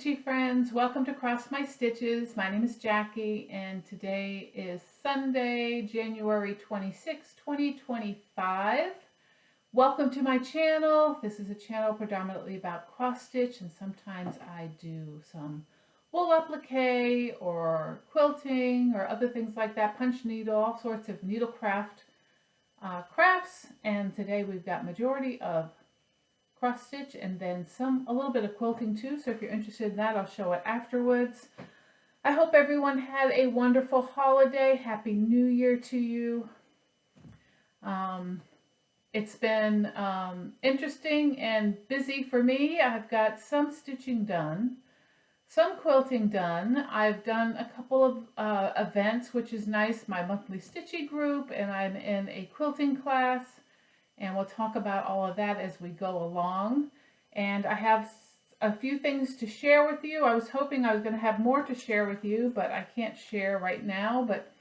stitchy friends, welcome to Cross My Stitches. My name is Jackie and today is Sunday, January 26, 2025. Welcome to my channel. This is a channel predominantly about cross stitch, and sometimes I do some wool applique or quilting or other things like that, punch needle, all sorts of needlecraft crafts. And today we've got majority of cross stitch and then a little bit of quilting too. So if you're interested in that, I'll show it afterwards. I hope everyone had a wonderful holiday. Happy New Year to you. It's been interesting and busy for me. I've got some stitching done, some quilting done. I've done a couple of events, which is nice. My monthly stitchy group, and I'm in a quilting class. And we'll talk about all of that as we go along. And I have a few things to share with you. I was hoping I was going to have more to share with you, but I can't share right now. But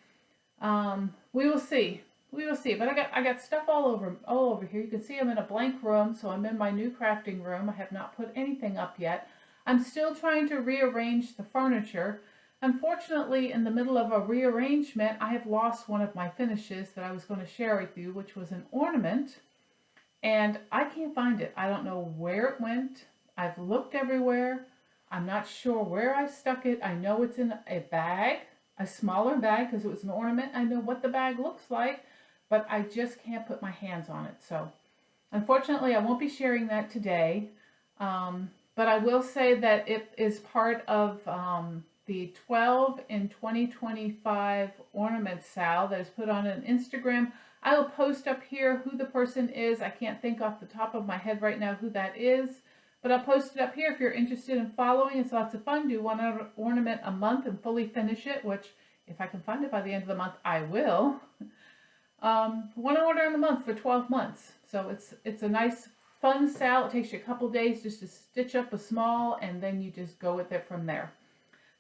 we will see. We will see. But I got stuff all over here. You can see I'm in a blank room, so I'm in my new crafting room. I have not put anything up yet. I'm still trying to rearrange the furniture. Unfortunately, in the middle of a rearrangement, I have lost one of my finishes that I was going to share with you, which was an ornament, and I can't find it. I don't know where it went. I've looked everywhere. I'm not sure where I stuck it. I know it's in a bag, a smaller bag, because it was an ornament. I know what the bag looks like, but I just can't put my hands on it. So, unfortunately, I won't be sharing that today, but I will say that it is part of the 12 in 2025 ornament sale that is put on Instagram. I will post up here who the person is. I can't think off the top of my head right now who that is, but I'll post it up here if you're interested in following. It's lots of fun. Do one ornament a month and fully finish it, which if I can find it by the end of the month, I will. One order in a month for 12 months. So it's a nice fun sale. It takes you a couple days just to stitch up a small, and then you just go with it from there.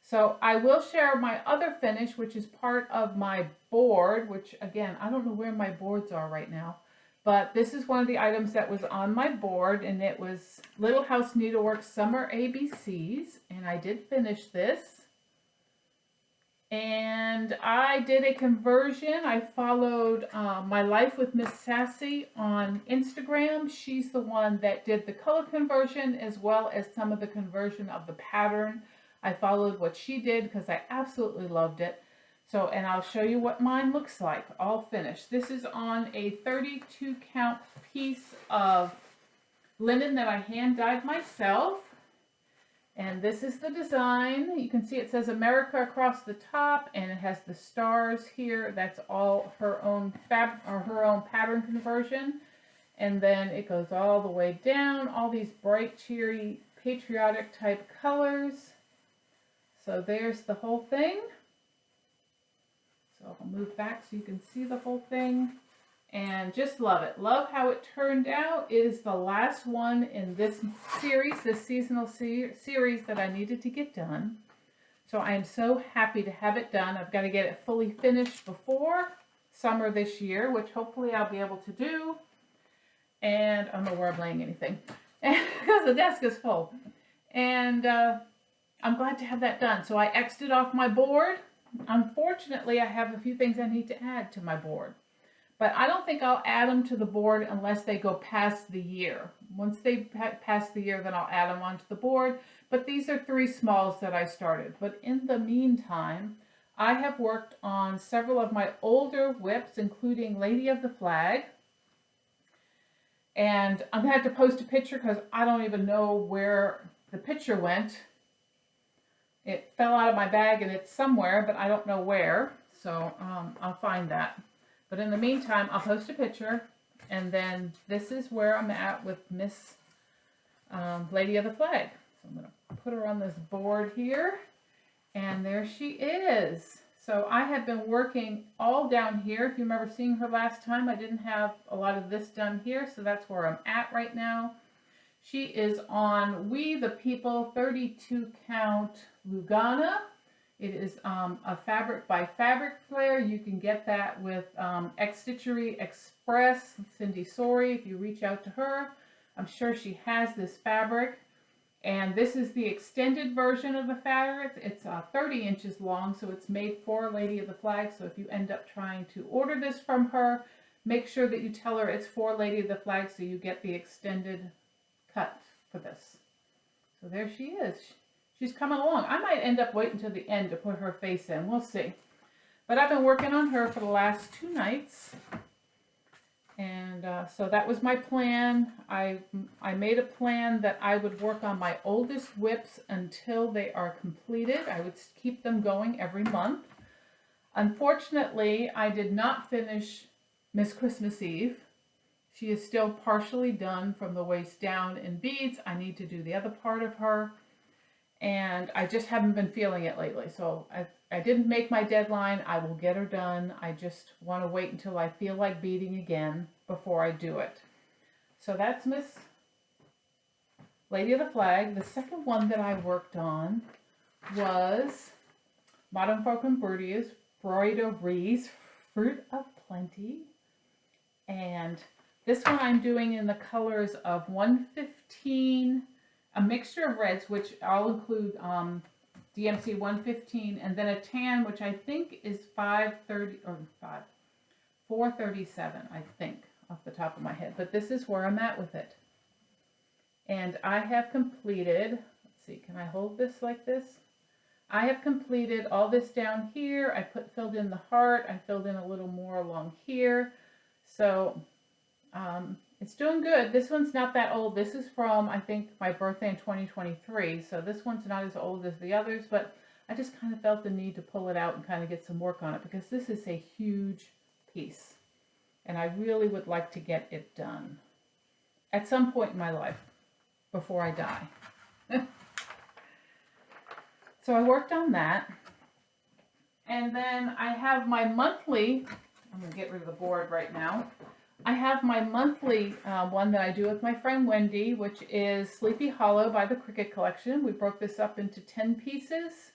So I will share my other finish, which is part of my board, which again, I don't know where my boards are right now, but this is one of the items that was on my board, and it was Little House Needlework Summer ABCs, and I did finish this. And I did a conversion. I followed My Life with Miss Sassy on Instagram. She's the one that did the color conversion as well as some of the conversion of the pattern. I followed what she did because I absolutely loved it. So, and I'll show you what mine looks like, all finished. This is on a 32 count piece of linen that I hand dyed myself. And this is the design. You can see it says America across the top, and it has the stars here. That's all her own her own pattern conversion. And then it goes all the way down, all these bright, cheery, patriotic type colors. So there's the whole thing. So I'll move back so you can see the whole thing. And just love it. Love how it turned out. It is the last one in this series, this seasonal series that I needed to get done. So I am so happy to have it done. I've got to get it fully finished before summer this year, which hopefully I'll be able to do. And I don't know where I'm laying anything because the desk is full. And I'm glad to have that done. So I X'd it off my board. Unfortunately, I have a few things I need to add to my board. But I don't think I'll add them to the board unless they go past the year. Once they pass the year, then I'll add them onto the board. But these are 3 smalls that I started. But in the meantime, I have worked on several of my older whips, including Lady of the Flag. And I'm going to have to post a picture because I don't even know where the picture went. It fell out of my bag and it's somewhere, but I don't know where. So I'll find that. But in the meantime, I'll post a picture. And then this is where I'm at with Miss Lady of the Flag. So I'm going to put her on this board here. And there she is. So I have been working all down here. If you remember seeing her last time, I didn't have a lot of this done here. So that's where I'm at right now. She is on We the People 32 count Lugana. It is a fabric by Fabric Flare. You can get that with X Stitchery Express, Cindy Sori. If you reach out to her, I'm sure she has this fabric. And this is the extended version of the fabric. It's 30 inches long, so it's made for Lady of the Flag. So if you end up trying to order this from her, make sure that you tell her it's for Lady of the Flag so you get the extended cut for this. So there she is. She's coming along. I might end up waiting until the end to put her face in. We'll see. But I've been working on her for the last 2 nights. And so that was my plan. I made a plan that I would work on my oldest whips until they are completed. I would keep them going every month. Unfortunately, I did not finish Miss Christmas Eve. She is still partially done from the waist down in beads. I need to do the other part of her. And I just haven't been feeling it lately. So I didn't make my deadline. I will get her done. I just want to wait until I feel like beading again before I do it. So that's Miss Lady of the Flag. The second one that I worked on was Madame Fauconbertier's Broderies, Fruit of Plenty. And this one I'm doing in the colors of 115, a mixture of reds, which I'll include DMC 115, and then a tan, which I think is 437, I think, off the top of my head. But this is where I'm at with it. And I have completed, let's see, can I hold this like this? I have completed all this down here. I filled in the heart. I filled in a little more along here. So it's doing good. This one's not that old. This is from, I think, my birthday in 2023. So this one's not as old as the others, but I just kind of felt the need to pull it out and kind of get some work on it because this is a huge piece. And I really would like to get it done at some point in my life before I die. So I worked on that. And then I have my monthly, I'm going to get rid of the board right now. I have my monthly one that I do with my friend Wendy, which is Sleepy Hollow by the Cricket Collection. We broke this up into 10 pieces.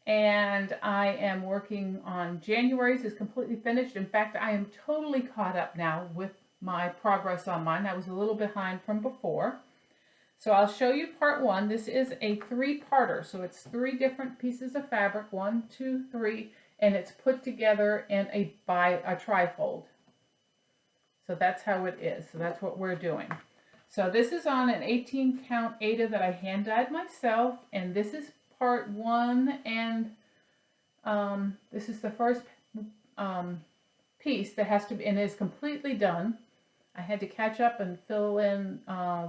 And I am working on January's is completely finished. In fact, I am totally caught up now with my progress on mine. I was a little behind from before. So I'll show you part 1. This is a 3-parter. So it's 3 different pieces of fabric, 1, 2, 3, and it's put together in a trifold. So that's how it is. So that's what we're doing. So this is on an 18 count Aida that I hand dyed myself, and this is part 1, and this is the first piece that has to be, and is completely done. I had to catch up and fill in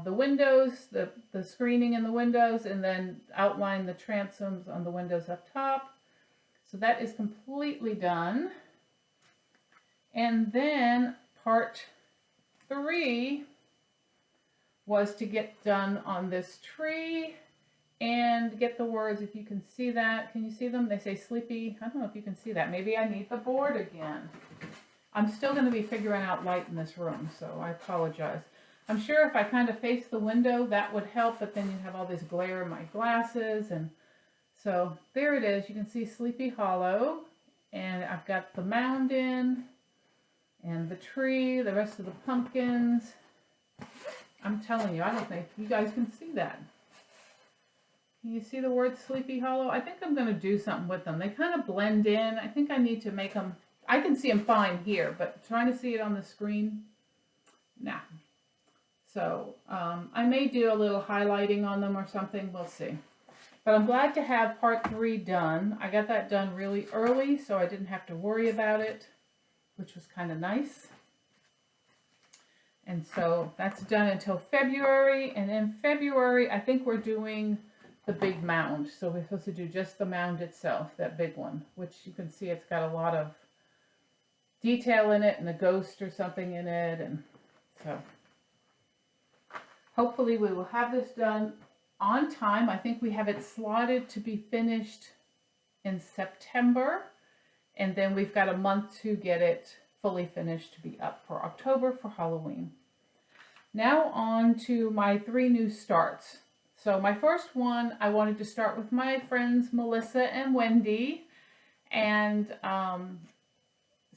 the windows, the screening in the windows, and then outline the transoms on the windows up top. So that is completely done. And then part 3 was to get done on this tree and get the words, if you can see that. Can you see them? They say sleepy. I don't know if you can see that. Maybe I need the board again. I'm still going to be figuring out light in this room, so I apologize. I'm sure if I kind of face the window, that would help, but then you'd have all this glare in my glasses. And so there it is. You can see Sleepy Hollow, and I've got the mound in, and the tree, the rest of the pumpkins. I'm telling you, I don't think you guys can see that. Can you see the word Sleepy Hollow? I think I'm going to do something with them. They kind of blend in. I think I need to make them, I can see them fine here, but trying to see it on the screen, nah. So I may do a little highlighting on them or something. We'll see. But I'm glad to have part 3 done. I got that done really early, so I didn't have to worry about it, which was kind of nice. And so that's done until February. And in February, I think we're doing the big mound. So we're supposed to do just the mound itself, that big one, which you can see it's got a lot of detail in it and a ghost or something in it. And so hopefully we will have this done on time. I think we have it slotted to be finished in September. And then we've got a month to get it fully finished to be up for October for Halloween. Now on to my 3 new starts. So my first one, I wanted to start with my friends Melissa and Wendy. And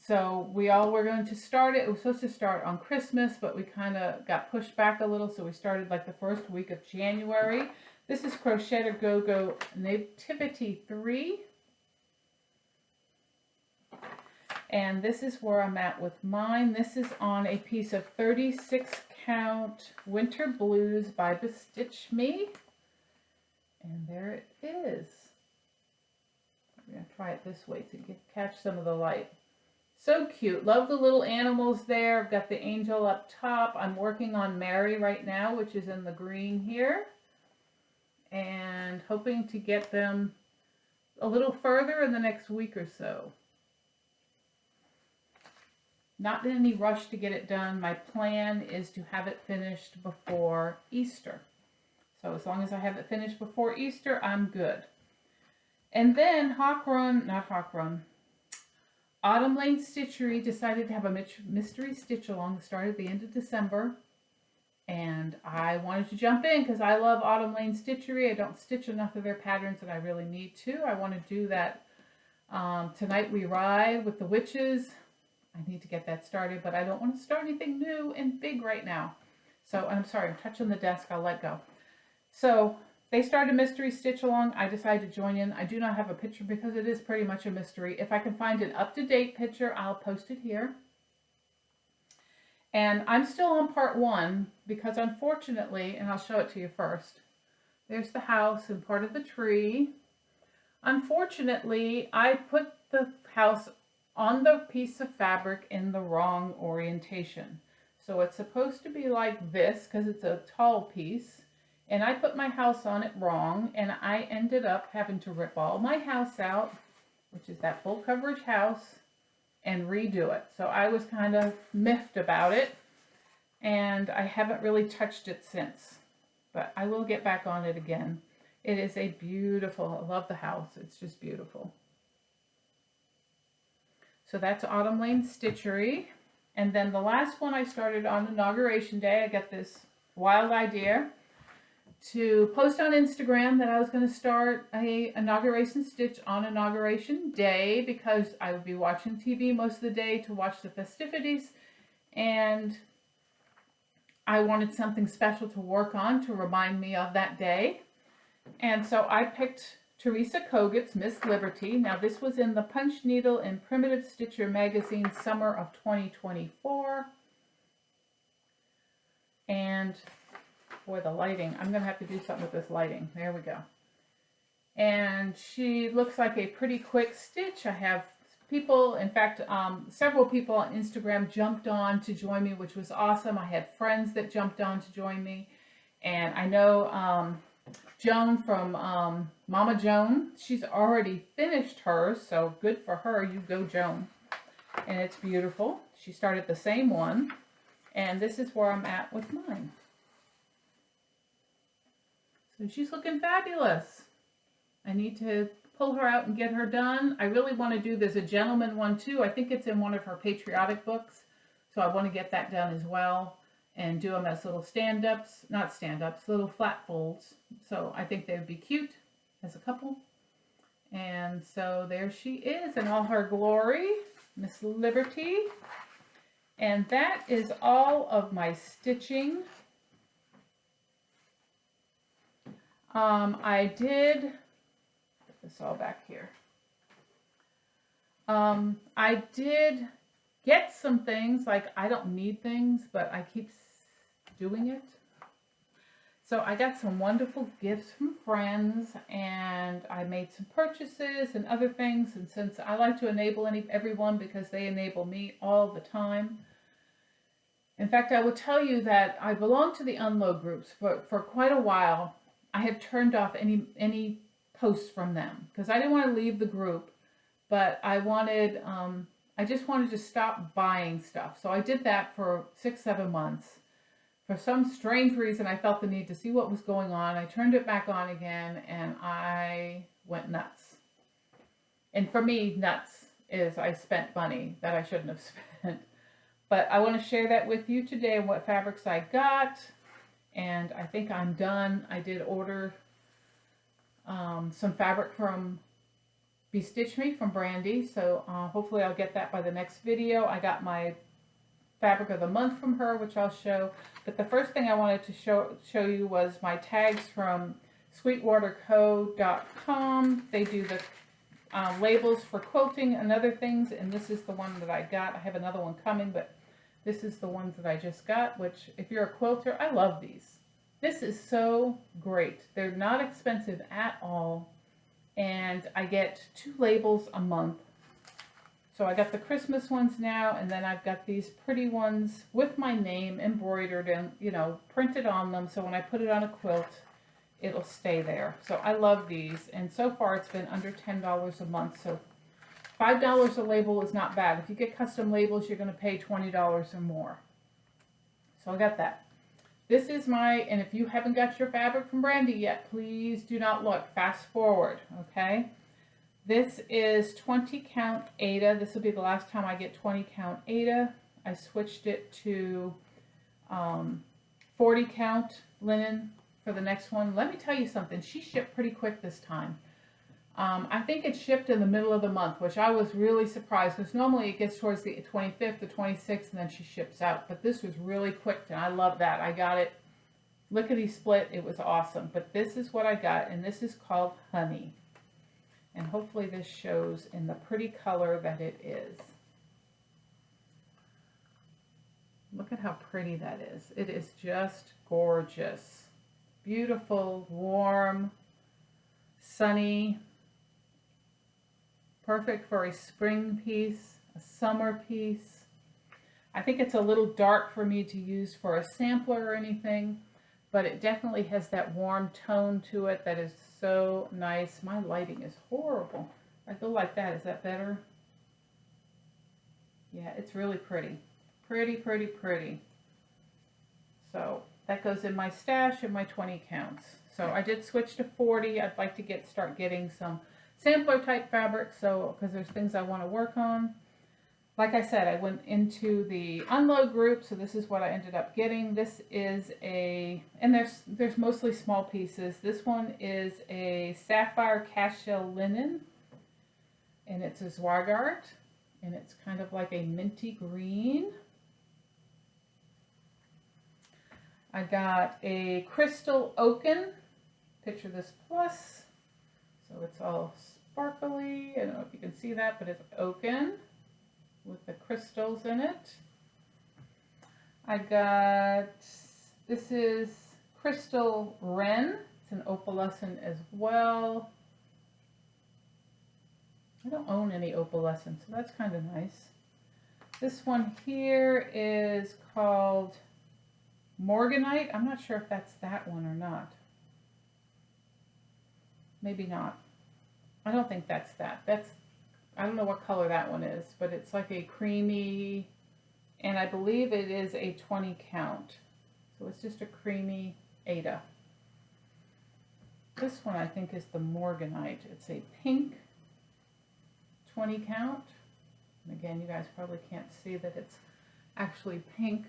so we all were going to start it. It was supposed to start on Christmas, but we kind of got pushed back a little. So we started like the first week of January. This is Crochet to Go Nativity 3. And this is where I'm at with mine. This is on a piece of 36 count Winter Blues by Bestitch Me. And there it is. I'm going to try it this way to catch some of the light. So cute. Love the little animals there. I've got the angel up top. I'm working on Mary right now, which is in the green here. And hoping to get them a little further in the next week or so. Not in any rush to get it done. My plan is to have it finished before Easter. So as long as I have it finished before Easter, I'm good. And then Autumn Lane Stitchery decided to have a mystery stitch along. Started at the end of December. And I wanted to jump in because I love Autumn Lane Stitchery. I don't stitch enough of their patterns and I really need to. I want to do that Tonight We Ride with the witches. I need to get that started, but I don't want to start anything new and big right now. So I'm sorry, I'm touching the desk. I'll let go. So they started a mystery stitch along. I decided to join in. I do not have a picture because it is pretty much a mystery. If I can find an up-to-date picture, I'll post it here. And I'm still on part 1 because unfortunately, and I'll show it to you first, there's the house and part of the tree. Unfortunately, I put the house on the piece of fabric in the wrong orientation. So it's supposed to be like this because it's a tall piece. And I put my house on it wrong, and I ended up having to rip all my house out, which is that full coverage house, and redo it. So I was kind of miffed about it, and I haven't really touched it since. But I will get back on it again. It is a beautiful, I love the house. It's just beautiful. So that's Autumn Lane Stitchery. And then the last one I started on Inauguration Day, I got this wild idea to post on Instagram that I was going to start a inauguration stitch on Inauguration Day because I would be watching TV most of the day to watch the festivities, and I wanted something special to work on to remind me of that day. And so I picked Teresa Koget's Miss Liberty. Now this was in the Punch Needle and Primitive Stitcher magazine summer of 2024. And boy, the lighting. I'm going to have to do something with this lighting. There we go. And she looks like a pretty quick stitch. I have people, in fact, several people on Instagram jumped on to join me, which was awesome. I had friends that jumped on to join me. And I know Joan from Mama Joan, she's already finished hers, so good for her. You go, Joan. And it's beautiful. She started the same one. And this is where I'm at with mine. So she's looking fabulous. I need to pull her out and get her done. I really want to do this a gentleman one too. I think it's in one of her patriotic books. So I want to get that done as well and do them as little stand-ups, not stand-ups, little flat folds. So I think they would be cute as a couple. And so there she is in all her glory, Miss Liberty. And that is all of my stitching. I did, put this all back here. I did get some things, like I don't need things, but I keep doing it. So I got some wonderful gifts from friends, and I made some purchases and other things. And since I like to enable everyone because they enable me all the time. In fact, I will tell you that I belong to the unload groups, but for quite a while, I have turned off any posts from them because I didn't want to leave the group, but I wanted, I just wanted to stop buying stuff. So I did that for 6-7 months. For some strange reason, I felt the need to see what was going on. I turned it back on again, and I went nuts. And for me, nuts is I spent money that I shouldn't have spent. But I want to share that with you today and what fabrics I got. And I think I'm done. I did order some fabric from Bestitch Me from Brandy. So hopefully I'll get that by the next video. I got my fabric of the month from her, which I'll show. But the first thing I wanted to show you was my tags from sweetwaterco.com. They do the labels for quilting and other things, and this is the one that I got. I have another one coming, but this is the ones that I just got, which if you're a quilter, I love these. This is so great. They're not expensive at all, and I get 2 labels a month. So I got the Christmas ones now, and then I've got these pretty ones with my name embroidered and, you know, printed on them, so when I put it on a quilt, it'll stay there. So I love these, and so far it's been under $10 a month, so $5 a label is not bad. If you get custom labels, you're going to pay $20 or more. So I got that. This is my, and if you haven't got your fabric from Brandy yet, please do not look. Fast forward, okay? This is 20 count Aida. This will be the last time I get 20 count Aida. I switched it to 40 count linen for the next one. Let me tell you something. She shipped pretty quick this time. I think it shipped in the middle of the month, which I was really surprised because normally it gets towards the 25th, the 26th, and then she ships out. But this was really quick, and I love that. I got it lickety split. It was awesome. But this is what I got, and this is called Honey. And hopefully this shows in the pretty color that it is. Look at how pretty that is. It is just gorgeous. Beautiful, warm, sunny. Perfect for a spring piece, a summer piece. I think it's a little dark for me to use for a sampler or anything, but it definitely has that warm tone to it that is so nice. My lighting is horrible. I go like that. Is that better? Yeah, it's really pretty. Pretty, pretty, pretty. So that goes in my stash and my 20 counts. So I did switch to 40. I'd like to start getting some sampler type fabric, so because there's things I want to work on. Like I said, I went into the unload group, so this is what I ended up getting. This is a, and there's mostly small pieces. This one is a sapphire cast shell linen, and it's a Zwagart, and it's kind of like a minty green. I got a crystal oaken, picture this plus, so it's all sparkly. I don't know if you can see that, but it's oaken with the crystals in it. I got, this is Crystal Wren. It's an opalescent as well. I don't own any opalescent, so that's kind of nice. This one here is called Morganite. I'm not sure if that's that one or not. Maybe not. I don't think that's that. I don't know what color that one is, but it's like a creamy, and I believe it is a 20 count. So it's just a creamy Aida. This one I think is the Morganite. It's a pink 20 count. And again, you guys probably can't see that it's actually pink,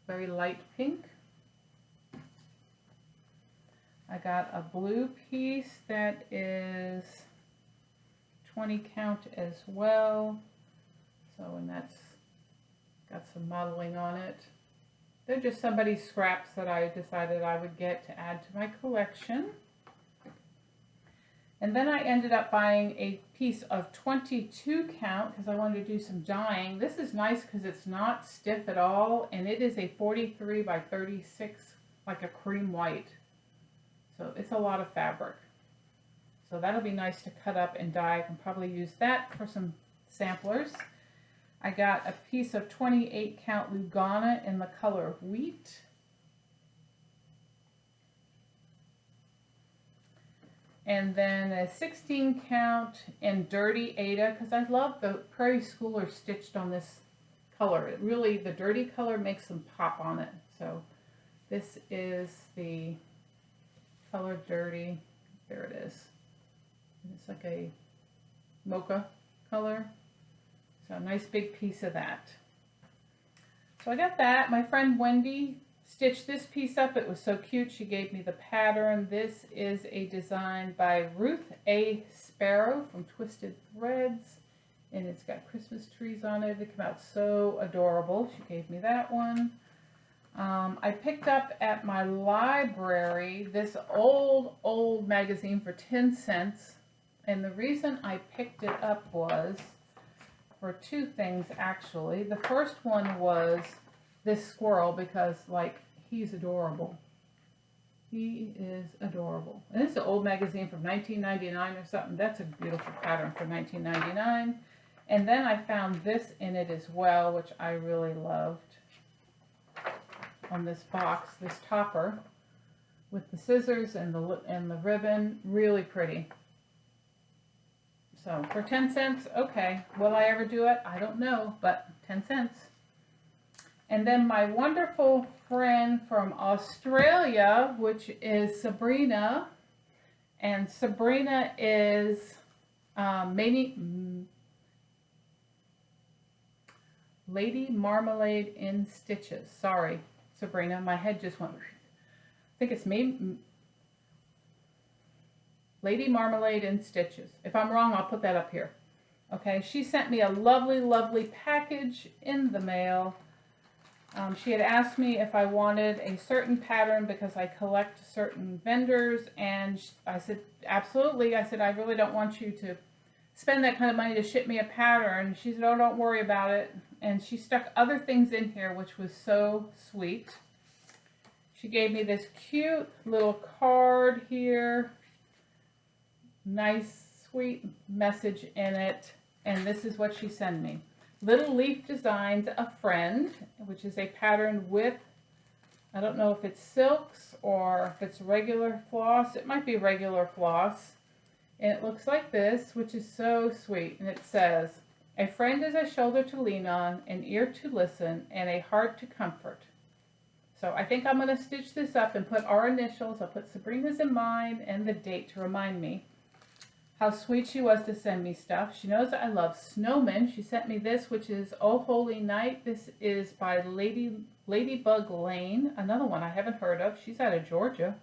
very light pink. I got a blue piece that is 20 count as well. So, and that's got some modeling on it. They're just somebody's scraps that I decided I would get to add to my collection. And then I ended up buying a piece of 22 count because I wanted to do some dyeing. This is nice because it's not stiff at all, and it is a 43 by 36, like a cream white. So it's a lot of fabric. So that'll be nice to cut up and dye. I can probably use that for some samplers. I got a piece of 28 count Lugana in the color of wheat. And then a 16 count in dirty Aida, because I love the Prairie Schooler stitched on this color. It really, the dirty color makes them pop on it. So this is the color dirty. There it is. It's like a mocha color. So a nice big piece of that. So I got that. My friend Wendy stitched this piece up. It was so cute. She gave me the pattern. This is a design by Ruth A. Sparrow from Twisted Threads. And it's got Christmas trees on it. It came out so adorable. She gave me that one. I picked up at my library this old magazine for 10 cents. And the reason I picked it up was for two things, actually. The first one was this squirrel, because, like, he's adorable. He is adorable. And it's an old magazine from 1999 or something. That's a beautiful pattern for 1999. And then I found this in it as well, which I really loved. On this box, this topper with the scissors and the ribbon, really pretty. So for 10 cents, okay. Will I ever do it? I don't know, but 10 cents. And then my wonderful friend from Australia, which is Sabrina, and Sabrina is Lady Marmalade in Stitches. Sorry, Sabrina, my head just went. I think it's Lady Marmalade in Stitches. If I'm wrong, I'll put that up here. Okay, she sent me a lovely, lovely package in the mail. She had asked me if I wanted a certain pattern because I collect certain vendors, and I said, absolutely. I said, I really don't want you to spend that kind of money to ship me a pattern. She said, oh, don't worry about it. And she stuck other things in here, which was so sweet. She gave me this cute little card here. Nice, sweet message in it. And this is what she sent me. Little Leaf Designs, A Friend, which is a pattern with, I don't know if it's silks or if it's regular floss. It might be regular floss. And it looks like this, which is so sweet. And it says, a friend is a shoulder to lean on, an ear to listen, and a heart to comfort. So I think I'm going to stitch this up and put our initials. I'll put Sabrina's in mine and the date to remind me how sweet she was to send me stuff. She knows that I love snowmen. She sent me this, which is Oh Holy Night. This is by Ladybug Lane, another one I haven't heard of. She's out of Georgia.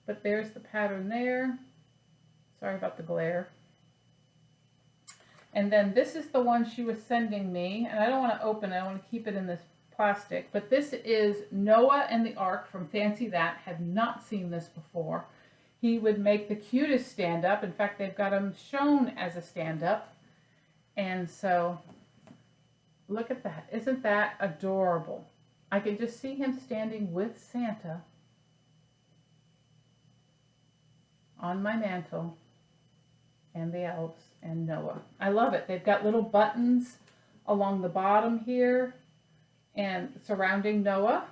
But there's the pattern there. Sorry about the glare. And then this is the one she was sending me, and I don't want to open it. I want to keep it in this plastic. But this is Noah and the Ark from Fancy That. Had not seen this before. He would make the cutest stand-up. In fact, they've got him shown as a stand-up. And so, look at that. Isn't that adorable? I can just see him standing with Santa on my mantle and the elves and Noah. I love it. They've got little buttons along the bottom here and surrounding Noah.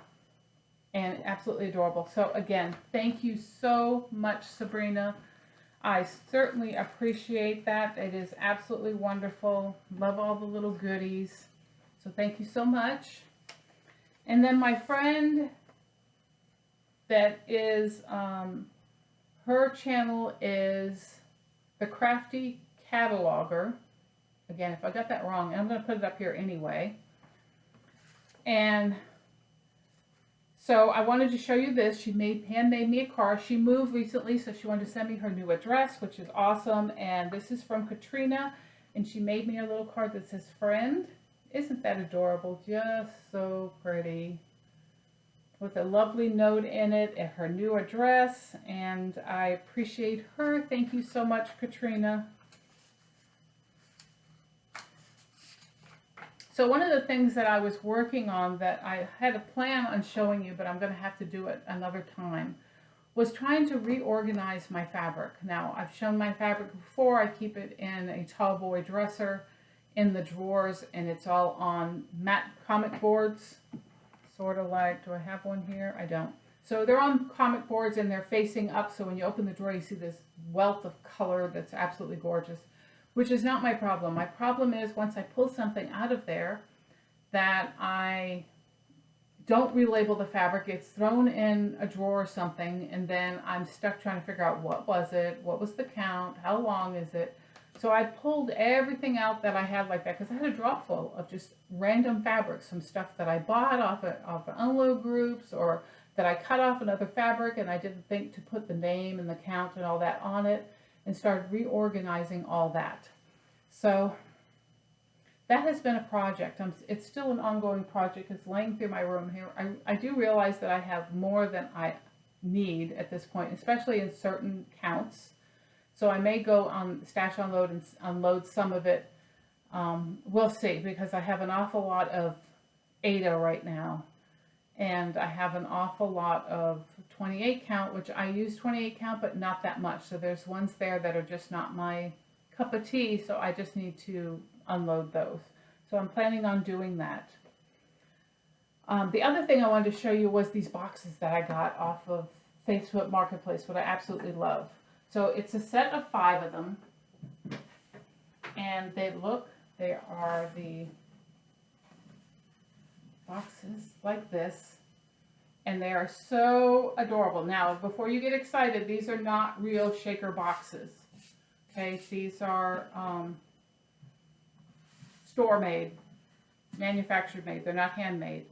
And absolutely adorable. So again, thank you so much, Sabrina. I certainly appreciate that. It is absolutely wonderful. Love all the little goodies. So thank you so much. And then my friend that is, her channel is The Crafty Cataloger. Again, if I got that wrong, I'm going to put it up here anyway. And so I wanted to show you this. She handmade me a card. She moved recently, so she wanted to send me her new address, which is awesome. And this is from Katrina, and she made me a little card that says friend. Isn't that adorable? Just so pretty. With a lovely note in it and her new address. And I appreciate her. Thank you so much, Katrina. So one of the things that I was working on that I had a plan on showing you, but I'm going to have to do it another time, was trying to reorganize my fabric. Now, I've shown my fabric before. I keep it in a tall boy dresser in the drawers, and it's all on matte comic boards. Sort of like, do I have one here? I don't. So they're on comic boards, and they're facing up, so when you open the drawer, you see this wealth of color that's absolutely gorgeous. Which is not my problem. My problem is once I pull something out of there that I don't relabel the fabric, it's thrown in a drawer or something, and then I'm stuck trying to figure out what was it, what was the count, how long is it. So I pulled everything out that I had like that because I had a drop full of just random fabrics, some stuff that I bought off of unload groups or that I cut off another fabric and I didn't think to put the name and the count and all that on it. And started reorganizing all that. So that has been a project. It's still an ongoing project. It's laying through my room here. I do realize that I have more than I need at this point, especially in certain counts. So I may go on stash unload and unload some of it. We'll see, because I have an awful lot of Ada right now. And I have an awful lot of 28 count, which I use 28 count, but not that much. So there's ones there that are just not my cup of tea, so I just need to unload those. So I'm planning on doing that. The other thing I wanted to show you was these boxes that I got off of Facebook Marketplace, what I absolutely love. So it's a set of 5 of them, and they are the boxes like this, and they are so adorable. Now, before you get excited, these are not real shaker boxes. Okay, these are store-made, manufactured made. They're not handmade.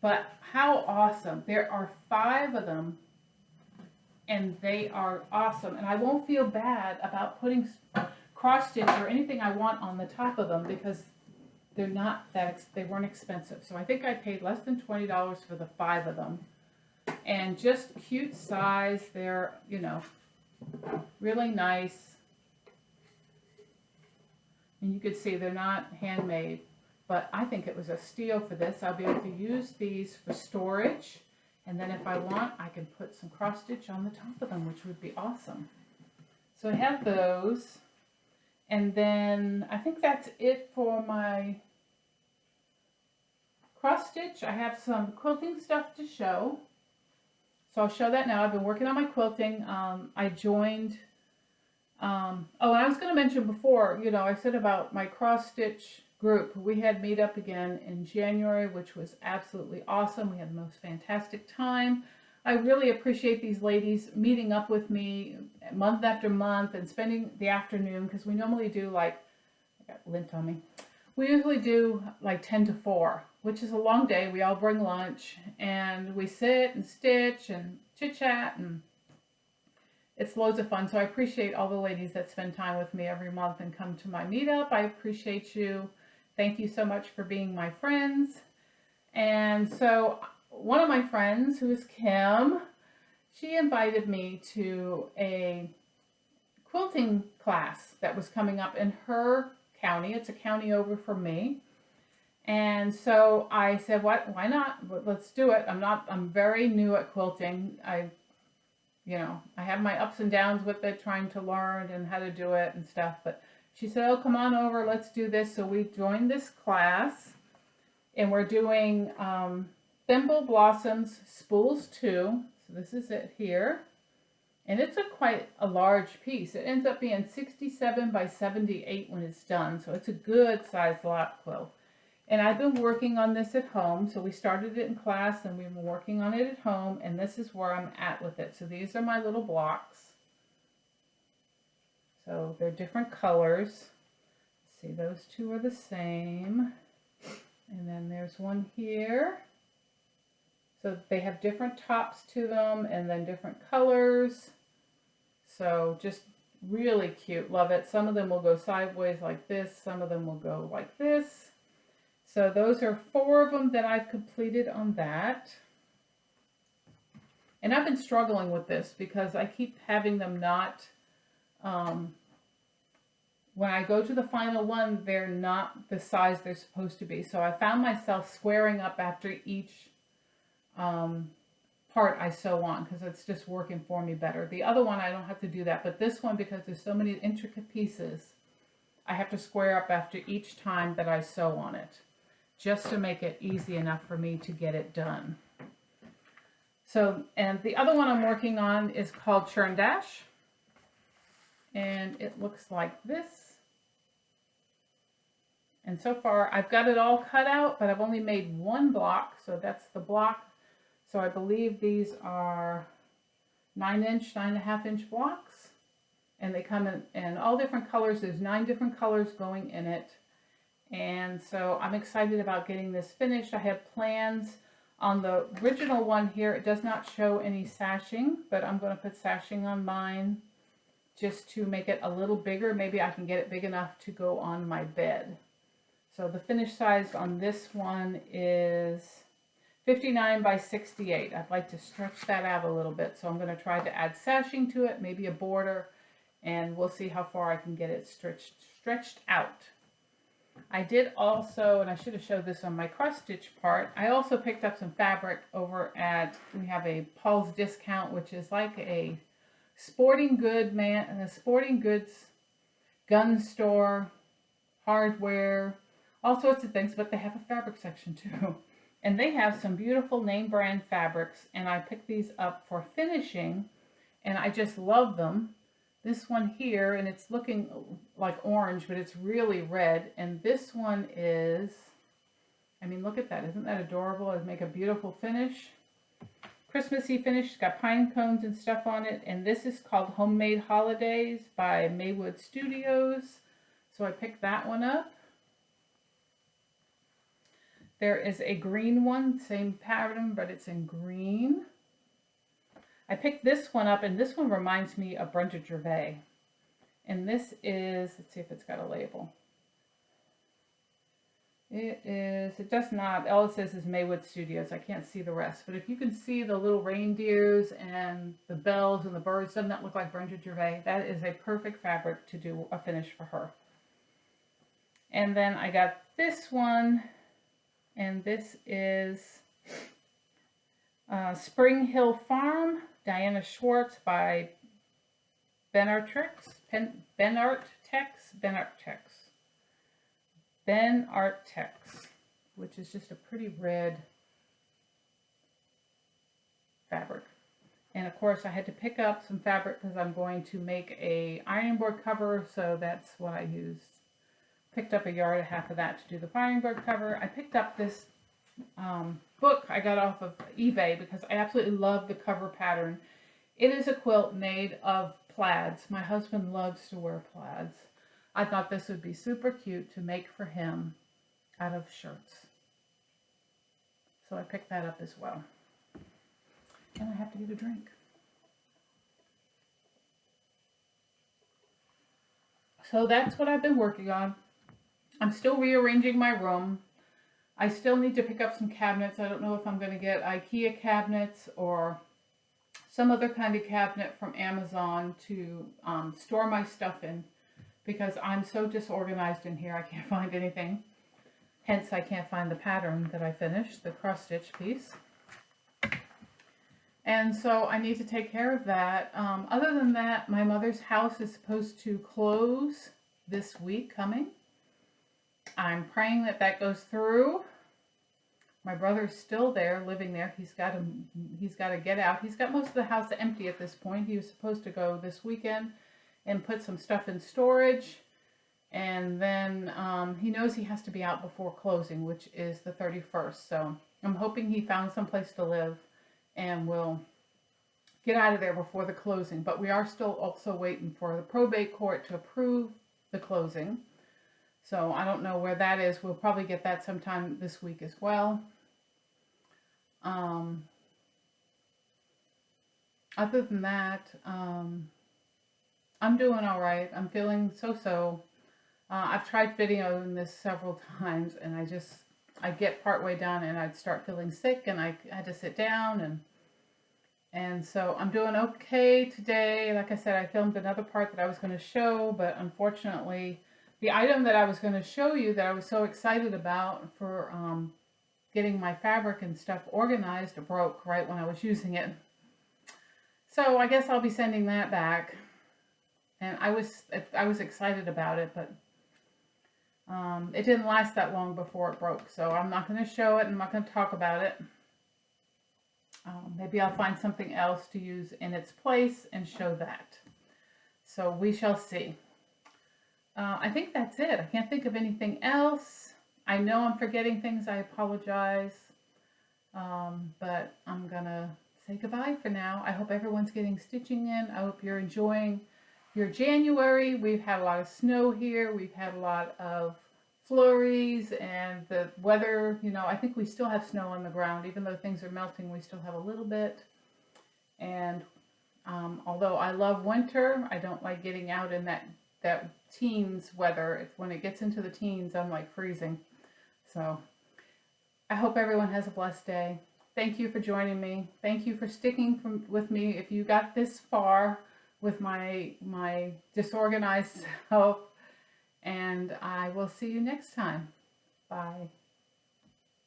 But how awesome. There are 5 of them, and they are awesome. And I won't feel bad about putting cross stitch or anything I want on the top of them, because they're not that, they weren't expensive. So I think I paid less than $20 for the 5 of them. And just cute size. They're, you know, really nice. And you could see they're not handmade, but I think it was a steal for this. I'll be able to use these for storage. And then if I want, I can put some cross stitch on the top of them, which would be awesome. So I have those. And then I think that's it for my cross stitch. I have some quilting stuff to show. So I'll show that now. I've been working on my quilting. I joined, oh, and I was going to mention before, you know, I said about my cross stitch group. We had meet up again in January, which was absolutely awesome. We had the most fantastic time. I really appreciate these ladies meeting up with me month after month and spending the afternoon, because we normally do like, I got lint on me. We usually do like 10 to 4, which is a long day. We all bring lunch and we sit and stitch and chit chat, and it's loads of fun. So I appreciate all the ladies that spend time with me every month and come to my meetup. I appreciate you. Thank you so much for being my friends. And so one of my friends, who is Kim, she invited me to a quilting class that was coming up in her county. It's a county over from me. And so I said, why not? Let's do it. I'm very new at quilting. I have my ups and downs with it, trying to learn and how to do it and stuff. But she said, oh, come on over, let's do this. So we joined this class, and we're doing Thimble Blossoms Spools 2. So this is it here. And it's quite a large piece. It ends up being 67 by 78 when it's done. So it's a good size lap quilt. And I've been working on this at home. So we started it in class, and we've been working on it at home. And this is where I'm at with it. So these are my little blocks. So they're different colors. See, those 2 are the same. And then there's one here. So they have different tops to them, and then different colors. So just really cute. Love it. Some of them will go sideways like this. Some of them will go like this. So those are 4 of them that I've completed on that. And I've been struggling with this because I keep having them not, when I go to the final one, they're not the size they're supposed to be. So I found myself squaring up after each part I sew on, because it's just working for me better. The other one, I don't have to do that, but this one, because there's so many intricate pieces, I have to square up after each time that I sew on it, just to make it easy enough for me to get it done. So, and the other one I'm working on is called Churn Dash, and it looks like this. And so far I've got it all cut out, but I've only made 1 block, so that's the block. So I believe these are 9-inch, 9.5-inch blocks, and they come in all different colors. There's 9 different colors going in it. And so I'm excited about getting this finished. I have plans on the original one here. It does not show any sashing, but I'm going to put sashing on mine just to make it a little bigger. Maybe I can get it big enough to go on my bed. So the finish size on this one is 59 by 68. I'd like to stretch that out a little bit, so I'm going to try to add sashing to it, maybe a border, and we'll see how far I can get it stretched out. I did also, and I should have showed this on my cross stitch part, I also picked up some fabric over at, we have a Paul's Discount, which is like a sporting goods gun store, hardware, all sorts of things, but they have a fabric section too. And they have some beautiful name brand fabrics, and I picked these up for finishing, and I just love them. This one here, and it's looking like orange, but it's really red. And this one is, I mean, look at that. Isn't that adorable? It'd make a beautiful finish. Christmassy finish. It's got pine cones and stuff on it. And this is called Homemade Holidays by Maywood Studios. So I picked that one up. There is a green one, same pattern, but it's in green. I picked this one up, and this one reminds me of Brenda Gervais. And this is, let's see if it's got a label. It does not, all it says is Maywood Studios. I can't see the rest. But if you can see the little reindeers and the bells and the birds, doesn't that look like Brenda Gervais? That is a perfect fabric to do a finish for her. And then I got this one, and this is Spring Hill Farm, Diana Schwartz by Benartex, which is just a pretty red fabric. And of course I had to pick up some fabric because I'm going to make a ironing board cover, so that's what I used. Picked up 1.5 yards of that to do the ironing board cover. I picked up this book I got off of eBay because I absolutely love the cover pattern. It is a quilt made of plaids. My husband loves to wear plaids. I thought this would be super cute to make for him out of shirts. So I picked that up as well. And I have to get a drink. So that's what I've been working on. I'm still rearranging my room. I still need to pick up some cabinets. I don't know if I'm going to get IKEA cabinets or some other kind of cabinet from Amazon to store my stuff in, because I'm so disorganized in here. I can't find anything. Hence, I can't find the pattern that I finished, the cross stitch piece. And so I need to take care of that. Other than that, my mother's house is supposed to close this week coming. I'm praying that that goes through. My brother's still there, living there. He's got to get out. He's got most of the house empty at this point. He was supposed to go this weekend and put some stuff in storage. And then he knows he has to be out before closing, which is the 31st. So I'm hoping he found some place to live and will get out of there before the closing. But we are still also waiting for the probate court to approve the closing. So I don't know where that is. We'll probably get that sometime this week as well. Other than that, I'm doing all right. I'm feeling so-so. I've tried videoing this several times, and I get partway done and I'd start feeling sick, and I had to sit down, and so I'm doing okay today. Like I said, I filmed another part that I was going to show, but unfortunately, the item that I was going to show you that I was so excited about for getting my fabric and stuff organized broke right when I was using it. So I guess I'll be sending that back. And I was excited about it, but it didn't last that long before it broke. So I'm not going to show it. I'm not going to talk about it. Maybe I'll find something else to use in its place and show that. So we shall see. I think that's it. I can't think of anything else. I know I'm forgetting things. I apologize. But I'm going to say goodbye for now. I hope everyone's getting stitching in. I hope you're enjoying your January. We've had a lot of snow here. We've had a lot of flurries, and the weather, you know, I think we still have snow on the ground. Even though things are melting, we still have a little bit. And although I love winter, I don't like getting out in that that teens weather. When it gets into the teens, I'm like freezing. So I hope everyone has a blessed day. Thank you for joining me. Thank you for sticking with me. If you got this far with my disorganized self, and I will see you next time. Bye.